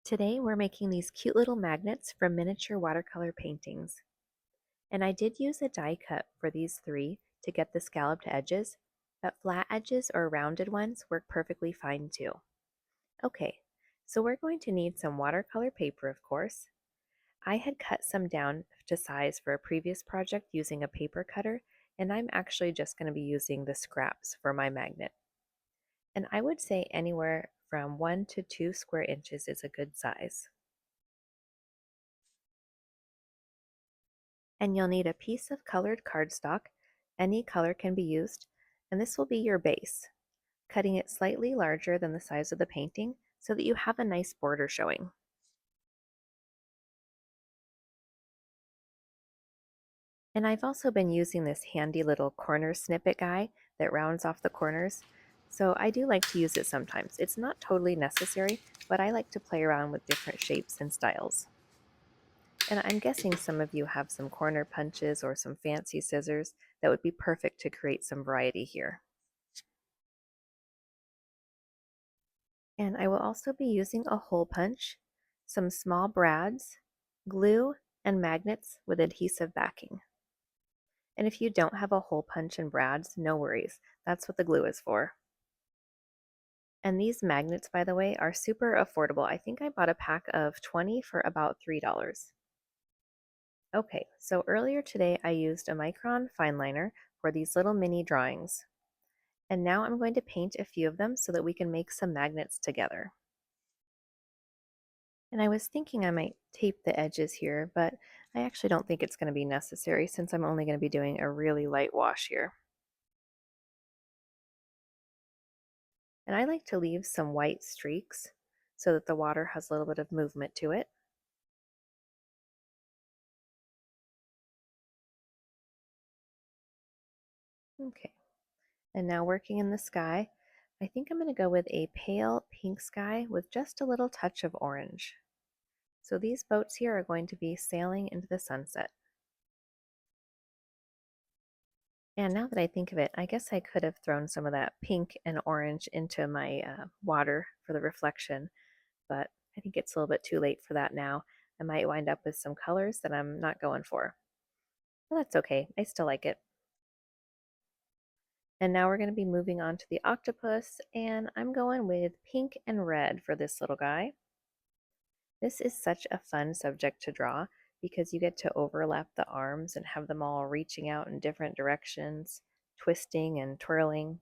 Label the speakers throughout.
Speaker 1: Today we're making these cute little magnets from miniature watercolor paintings. And I did use a die cut for these three to get the scalloped edges, but flat edges or rounded ones work perfectly fine too. Okay, so we're going to need some watercolor paper, of course. I had cut some down to size for a previous project using a paper cutter, and I'm actually just going to be using the scraps for my magnet. And I would say anywhere from 1 to 2 square inches is a good size. And you'll need a piece of colored cardstock. Any color can be used, and this will be your base, cutting it slightly larger than the size of the painting so that you have a nice border showing. And I've also been using this handy little corner snippet guy that rounds off the corners, so I do like to use it sometimes. It's not totally necessary, but I like to play around with different shapes and styles. And I'm guessing some of you have some corner punches or some fancy scissors that would be perfect to create some variety here. And I will also be using a hole punch, some small brads, glue, and magnets with adhesive backing. And if you don't have a hole punch and brads, no worries. That's what the glue is for. And these magnets, by the way, are super affordable. I think I bought a pack of 20 for about $3. Okay, so earlier today I used a micron fine liner for these little mini drawings. And now I'm going to paint a few of them so that we can make some magnets together. And I was thinking I might tape the edges here, but I actually don't think it's going to be necessary since I'm only going to be doing a really light wash here. And I like to leave some white streaks so that the water has a little bit of movement to it. Okay, and now working in the sky, I think I'm going to go with a pale pink sky with just a little touch of orange. So these boats here are going to be sailing into the sunset. And now that I think of it, I guess I could have thrown some of that pink and orange into my water for the reflection, but I think it's a little bit too late for that now. I might wind up with some colors that I'm not going for. But that's okay, I still like it. And now we're going to be moving on to the octopus, and I'm going with pink and red for this little guy. This is such a fun subject to draw because you get to overlap the arms and have them all reaching out in different directions, twisting and twirling.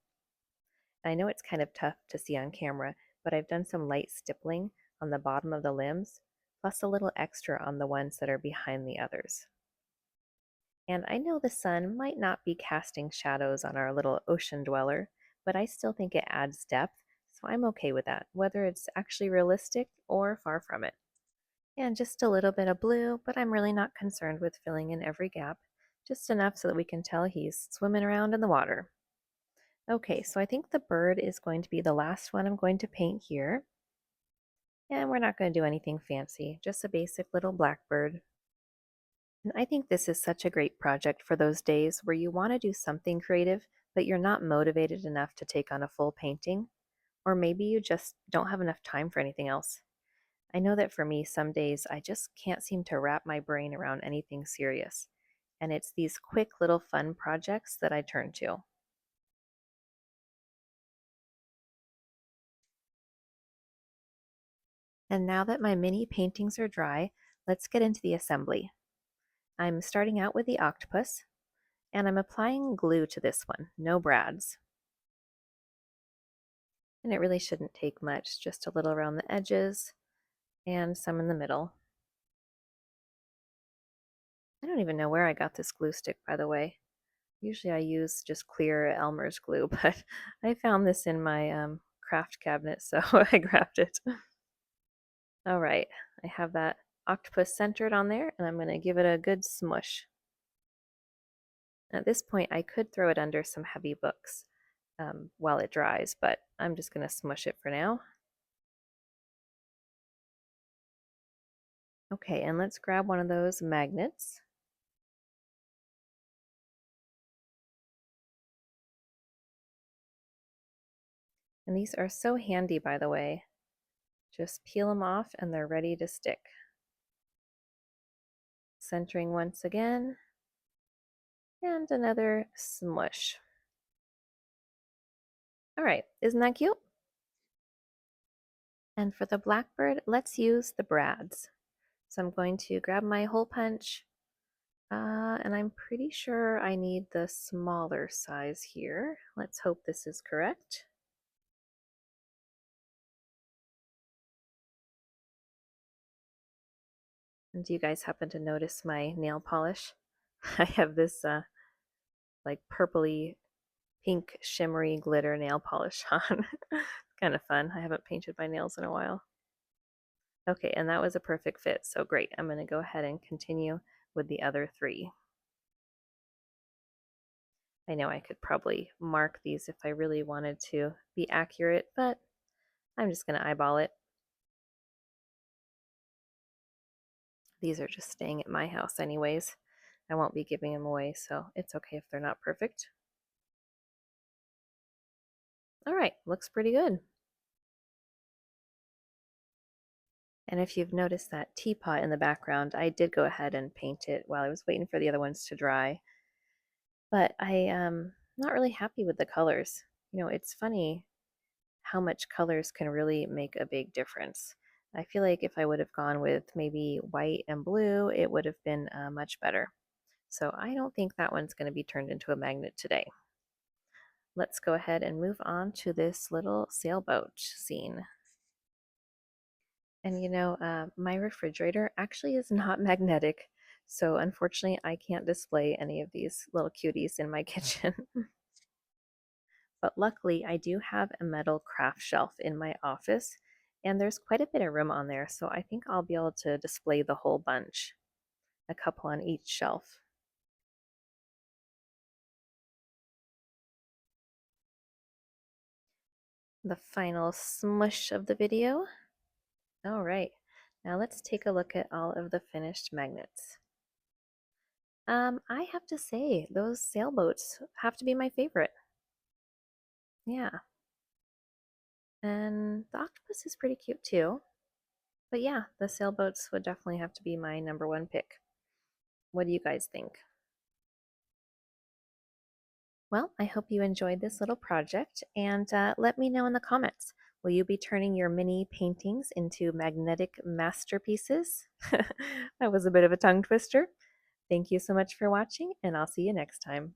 Speaker 1: I know it's kind of tough to see on camera, but I've done some light stippling on the bottom of the limbs, plus a little extra on the ones that are behind the others. And I know the sun might not be casting shadows on our little ocean dweller, but I still think it adds depth, so I'm okay with that, whether it's actually realistic or far from it. And just a little bit of blue, but I'm really not concerned with filling in every gap, just enough so that we can tell he's swimming around in the water. Okay, so I think the bird is going to be the last one I'm going to paint here. And we're not going to do anything fancy, just a basic little blackbird. And I think this is such a great project for those days where you want to do something creative, but you're not motivated enough to take on a full painting, or maybe you just don't have enough time for anything else. I know that for me, some days I just can't seem to wrap my brain around anything serious, and it's these quick little fun projects that I turn to. And now that my mini paintings are dry, let's get into the assembly. I'm starting out with the octopus, and I'm applying glue to this one, no brads. And it really shouldn't take much, just a little around the edges and some in the middle. I don't even know where I got this glue stick, by the way. Usually I use just clear Elmer's glue, but I found this in my craft cabinet, so I grabbed it. All right, I have that octopus centered on there, and I'm going to give it a good smush. At this point, I could throw it under some heavy books while it dries, but I'm just going to smush it for now. Okay, and let's grab one of those magnets. And these are so handy, by the way. Just peel them off and they're ready to stick. Centering once again, and another smush. All right, isn't that cute? And for the blackbird, let's use the brads. So I'm going to grab my hole punch, and I'm pretty sure I need the smaller size here. Let's hope this is correct. And do you guys happen to notice my nail polish? I have this like purpley pink shimmery glitter nail polish on. Kind of fun. I haven't painted my nails in a while. Okay, and that was a perfect fit, so great. I'm going to go ahead and continue with the other three. I know I could probably mark these if I really wanted to be accurate, but I'm just going to eyeball it. These are just staying at my house anyways. I won't be giving them away, so it's okay if they're not perfect. All right, looks pretty good. And if you've noticed that teapot in the background, I did go ahead and paint it while I was waiting for the other ones to dry. But I am not really happy with the colors. You know, it's funny how much colors can really make a big difference. I feel like if I would have gone with maybe white and blue, it would have been much better. So I don't think that one's going to be turned into a magnet today. Let's go ahead and move on to this little sailboat scene. And you know, my refrigerator actually is not magnetic, so unfortunately I can't display any of these little cuties in my kitchen. But luckily I do have a metal craft shelf in my office, and there's quite a bit of room on there, so I think I'll be able to display the whole bunch, a couple on each shelf. The final smush of the video. All right, now let's take a look at all of the finished magnets. I have to say, those sailboats have to be my favorite. Yeah. And the octopus is pretty cute too. But yeah, the sailboats would definitely have to be my number one pick. What do you guys think? Well, I hope you enjoyed this little project, and let me know in the comments. Will you be turning your mini paintings into magnetic masterpieces? That was a bit of a tongue twister. Thank you so much for watching, and I'll see you next time.